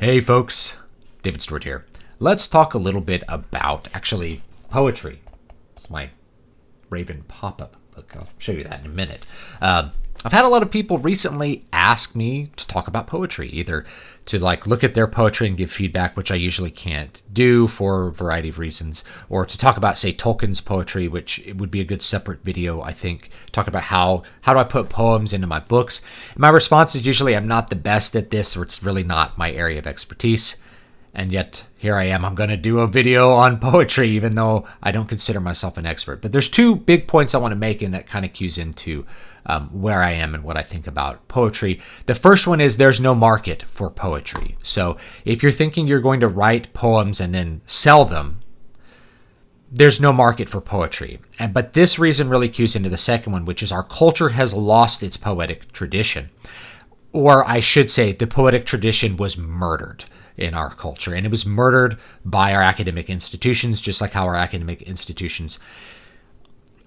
Hey folks, David Stewart here. Let's talk a little bit about, actually, poetry. It's my Raven pop-up book. I'll show you that in a minute. I've had a lot of people recently ask me to talk about poetry, either to look at their poetry and give feedback, which I usually can't do for a variety of reasons, or to talk about, say, Tolkien's poetry, which it would be a good separate video, I think. Talk about how do I put poems into my books. And my response is usually I'm not the best at this, or it's really not my area of expertise. And yet, here I am. I'm going to do a video on poetry, even though I don't consider myself an expert. But there's two big points I want to make, and that kind of cues into where I am and what I think about poetry. The first one is there's no market for poetry. So if you're thinking you're going to write poems and then sell them, there's no market for poetry. But this reason really cues into the second one, which is our culture has lost its poetic tradition. Or I should say, the poetic tradition was murdered in our culture. And it was murdered by our academic institutions, just like how our academic institutions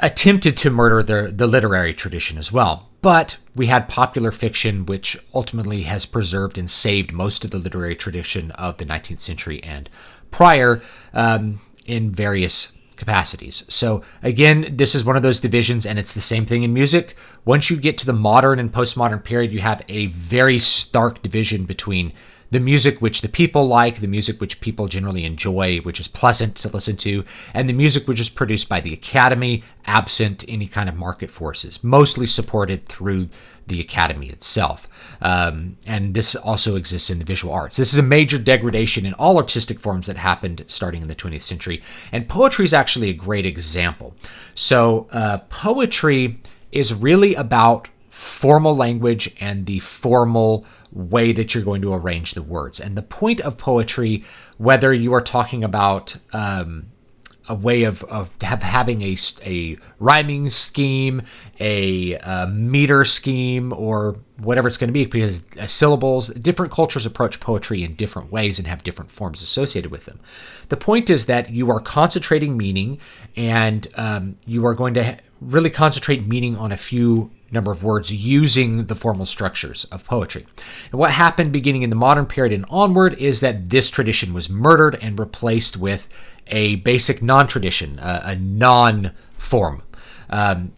attempted to murder the literary tradition as well. But we had popular fiction, which ultimately has preserved and saved most of the literary tradition of the 19th century and prior in various capacities. So again, this is one of those divisions, and it's the same thing in music. Once you get to the modern and postmodern period, you have a very stark division between the music which the people like, the music which people generally enjoy, which is pleasant to listen to, and the music which is produced by the Academy, absent any kind of market forces, mostly supported through the Academy itself. And this also exists in the visual arts. This is a major degradation in all artistic forms that happened starting in the 20th century, and poetry is actually a great example. So poetry is really about formal language and the formal way that you're going to arrange the words. And the point of poetry, whether you are talking about a way of having a rhyming scheme, a meter scheme, or whatever it's going to be, because syllables, different cultures approach poetry in different ways and have different forms associated with them. The point is that you are concentrating meaning, and you are going to really concentrate meaning on a few number of words using the formal structures of poetry. And what happened beginning in the modern period and onward is that this tradition was murdered and replaced with a basic non-tradition, a non-form.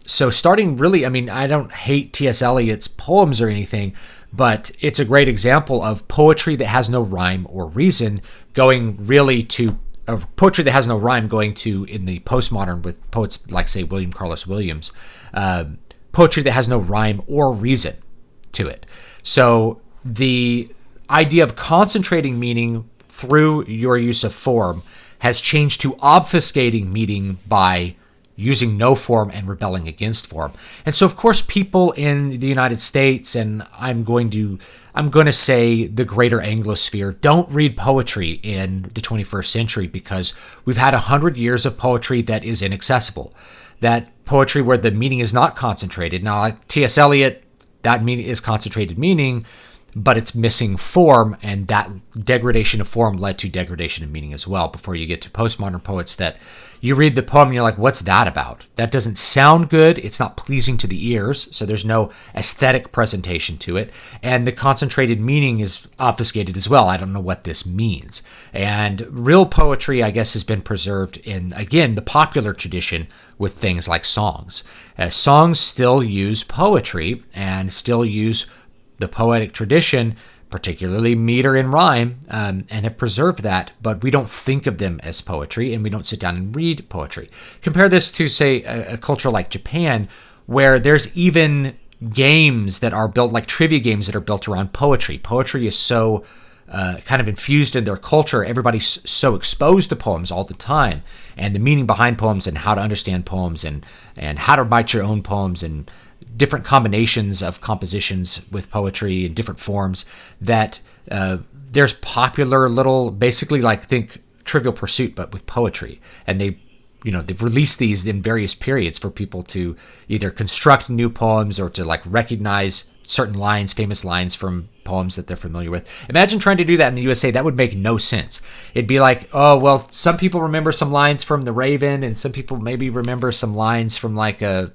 So starting really, I don't hate T.S. Eliot's poems or anything, but it's a great example of poetry that has no rhyme or reason going really to poetry that has no rhyme going to, in the postmodern with poets like, say, William Carlos Williams, poetry that has no rhyme or reason to it. So the idea of concentrating meaning through your use of form has changed to obfuscating meaning by using no form and rebelling against form. And so, of course, people in the United States, and I'm going to say the greater Anglosphere, don't read poetry in the 21st century because we've had 100 years of poetry that is inaccessible. That poetry where the meaning is not concentrated. Now, like T.S. Eliot, that meaning is concentrated meaning, but it's missing form, and that degradation of form led to degradation of meaning as well, before you get to postmodern poets that you read the poem and you're like, what's that about? That doesn't sound good. It's not pleasing to the ears, so there's no aesthetic presentation to it. And the concentrated meaning is obfuscated as well. I don't know what this means. And real poetry, I guess, has been preserved in, again, the popular tradition with things like songs. Songs still use poetry and still use the poetic tradition, particularly meter and rhyme, and have preserved that, but we don't think of them as poetry, and we don't sit down and read poetry. Compare this to, say, a culture like Japan, where there's even games that are built, like trivia games that are built around poetry. Poetry is so kind of infused in their culture. Everybody's so exposed to poems all the time, and the meaning behind poems, and how to understand poems, and how to write your own poems, and different combinations of compositions with poetry in different forms, that there's popular little, basically like, think Trivial Pursuit, but with poetry. And they've released these in various periods for people to either construct new poems or to recognize certain lines, famous lines from poems that they're familiar with. Imagine trying to do that in the USA. That would make no sense. It'd be like, oh, well, some people remember some lines from The Raven, and some people maybe remember some lines from a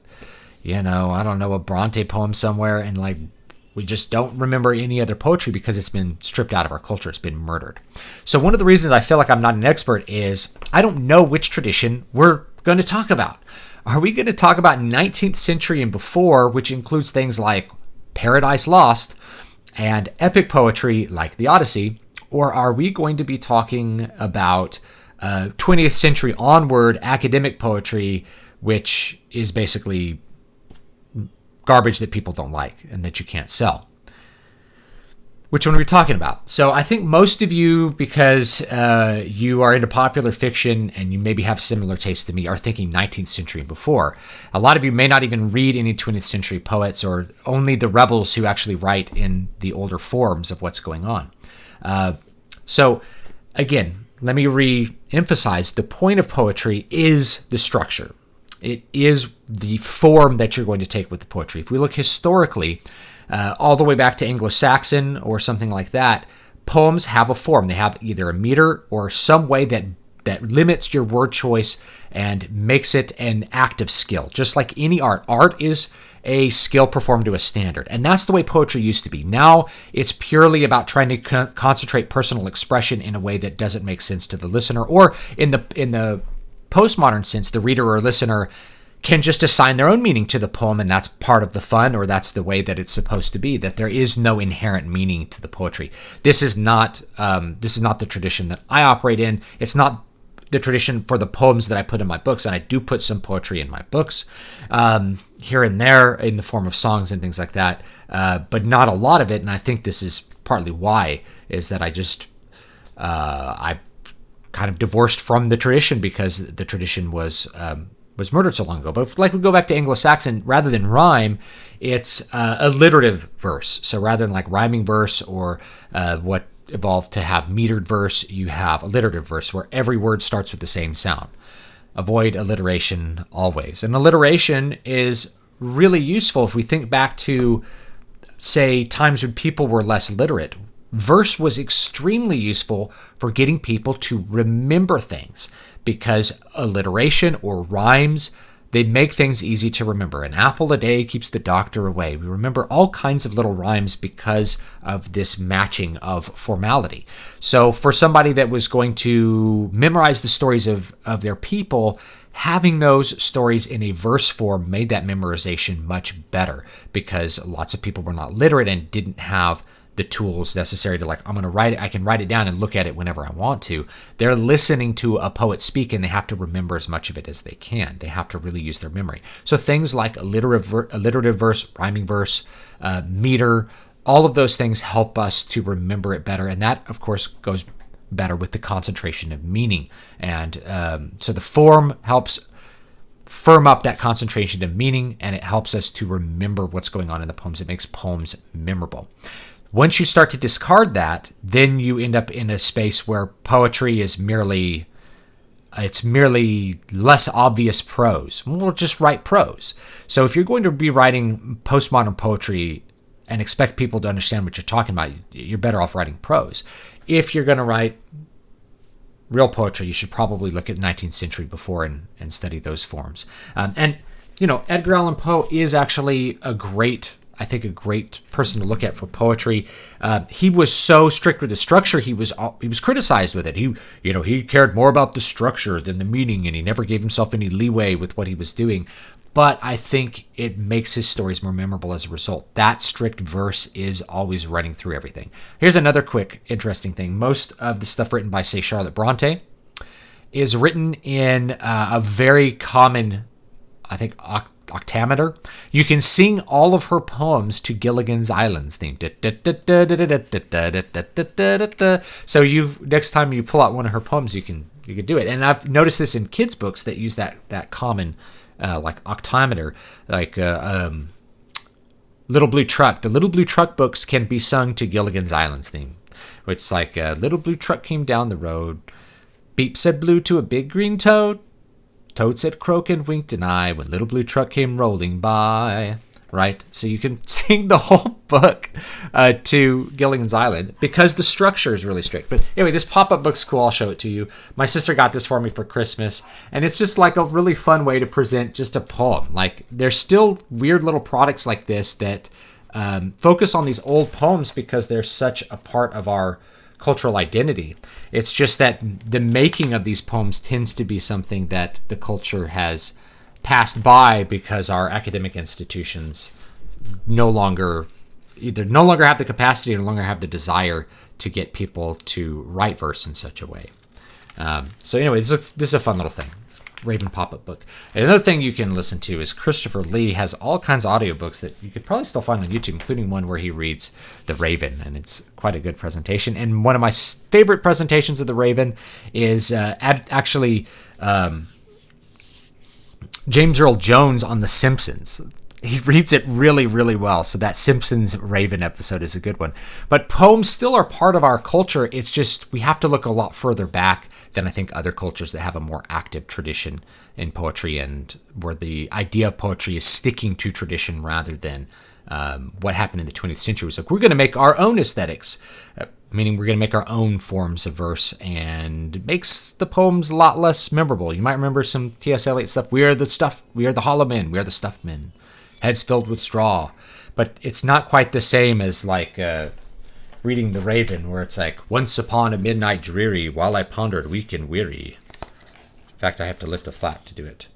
I don't know, a Bronte poem somewhere, and We just don't remember any other poetry because it's been stripped out of our culture. It's been murdered. So one of the reasons I feel like I'm not an expert is I don't know which tradition we're going to talk about. Are we going to talk about 19th century and before, which includes things like Paradise Lost and epic poetry like the Odyssey? Or are we going to be talking about 20th century onward academic poetry, which is basically garbage that people don't like and that you can't sell? Which one are we talking about? So I think most of you, because you are into popular fiction and you maybe have similar tastes to me, are thinking 19th century and before. A lot of you may not even read any 20th century poets, or only the rebels who actually write in the older forms of what's going on. So again, let me re-emphasize, the point of poetry is the structure. It is the form that you're going to take with the poetry. If we look historically, all the way back to Anglo-Saxon or something like that, poems have a form. They have either a meter or some way that limits your word choice and makes it an act of skill. Just like any art. Art is a skill performed to a standard. And that's the way poetry used to be. Now it's purely about trying to concentrate personal expression in a way that doesn't make sense to the listener, or in the postmodern sense, the reader or listener can just assign their own meaning to the poem, and that's part of the fun, or that's the way that it's supposed to be, that there is no inherent meaning to the poetry. This is not the tradition that I operate in. It's not the tradition for the poems that I put in my books, and I do put some poetry in my books here and there in the form of songs and things like that, but not a lot of it. And I think this is partly why, is that I kind of divorced from the tradition because the tradition was murdered so long ago. But if, like, we go back to Anglo-Saxon, rather than rhyme, it's alliterative verse. So rather than like rhyming verse or what evolved to have metered verse, you have alliterative verse where every word starts with the same sound. Avoid alliteration always. And alliteration is really useful if we think back to, say, times when people were less literate. Verse was extremely useful for getting people to remember things because alliteration or rhymes, they make things easy to remember. An apple a day keeps the doctor away. We remember all kinds of little rhymes because of this matching of formality. So for somebody that was going to memorize the stories of their people, having those stories in a verse form made that memorization much better because lots of people were not literate and didn't have the tools necessary to, like, I'm going to write it. I can write it down and look at it whenever I want to. They're listening to a poet speak and they have to remember as much of it as they can. They have to really use their memory. So things like alliterative verse, rhyming verse, meter, all of those things help us to remember it better. And that, of course, goes better with the concentration of meaning. And so the form helps firm up that concentration of meaning, and it helps us to remember what's going on in the poems. It makes poems memorable. Once you start to discard that, then you end up in a space where poetry is merely less obvious prose. We'll just write prose. So if you're going to be writing postmodern poetry and expect people to understand what you're talking about, you're better off writing prose. If you're going to write real poetry, you should probably look at 19th century before and study those forms. And Edgar Allan Poe is actually a great person to look at for poetry. He was so strict with the structure. He was criticized with it. He cared more about the structure than the meaning, and he never gave himself any leeway with what he was doing. But I think it makes his stories more memorable as a result. That strict verse is always running through everything. Here's another quick, interesting thing. Most of the stuff written by, say, Charlotte Bronte is written in a very common, I think, octameter. You can sing all of her poems to Gilligan's Island's theme. So next time you pull out one of her poems, you can do it. And I've noticed this in kids' books that use that common like octameter, like Little Blue Truck. The Little Blue Truck books can be sung to Gilligan's Island's theme. It's like little blue truck came down the road. Beep said blue to a big green toad. Toad said croak and winked an eye when little blue truck came rolling by. Right? So you can sing the whole book to Gilligan's Island because the structure is really strict. But anyway, this pop-up book's cool. I'll show it to you. My sister got this for me for Christmas, and it's just like a really fun way to present just a poem. Like, there's still weird little products like this that focus on these old poems because they're such a part of our cultural identity. It's just that the making of these poems tends to be something that the culture has passed by because our academic institutions no longer have the capacity or no longer have the desire to get people to write verse in such a way. So anyway, this is a fun little thing. Raven pop-up book. And another thing you can listen to is Christopher Lee has all kinds of audiobooks that you could probably still find on YouTube, including one where he reads The Raven, and it's quite a good presentation. And one of my favorite presentations of The Raven is James Earl Jones on The Simpsons. He reads it really, really well. So that Simpsons Raven episode is a good one. But poems still are part of our culture. It's just we have to look a lot further back than I think other cultures that have a more active tradition in poetry, and where the idea of poetry is sticking to tradition rather than what happened in the 20th century. Was like, we're going to make our own aesthetics, meaning we're going to make our own forms of verse, and it makes the poems a lot less memorable. You might remember some T.S. Eliot stuff. We are the hollow men, we are the stuffed men, heads filled with straw. But it's not quite the same as like reading The Raven, where it's like, once upon a midnight dreary, while I pondered weak and weary. In fact, I have to lift a flat to do it.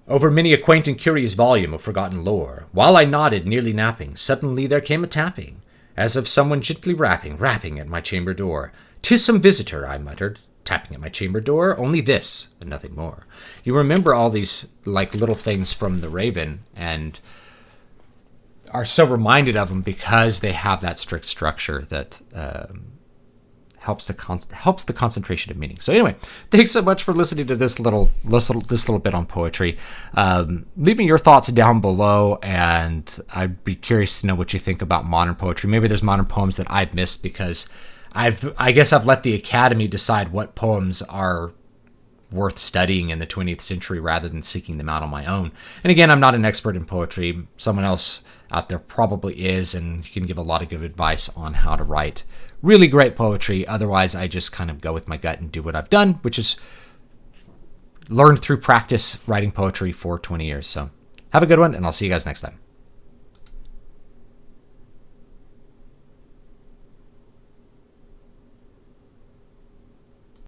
Over many a quaint and curious volume of forgotten lore, while I nodded, nearly napping, suddenly there came a tapping, as of someone gently rapping at my chamber door. "'Tis some visitor," I muttered, tapping at my chamber door, "only this, and nothing more." You remember all these like little things from The Raven, and are so reminded of them because they have that strict structure that helps the concentration of meaning. So anyway, thanks so much for listening to this little bit on poetry. Leave me your thoughts down below, and I'd be curious to know what you think about modern poetry. Maybe there's modern poems that I've missed because I guess I've let the Academy decide what poems are worth studying in the 20th century rather than seeking them out on my own. And again, I'm not an expert in poetry. Someone else out there probably is, and you can give a lot of good advice on how to write really great poetry. Otherwise, I just kind of go with my gut and do what I've done, which is learned through practice writing poetry for 20 years. So have a good one, and I'll see you guys next time.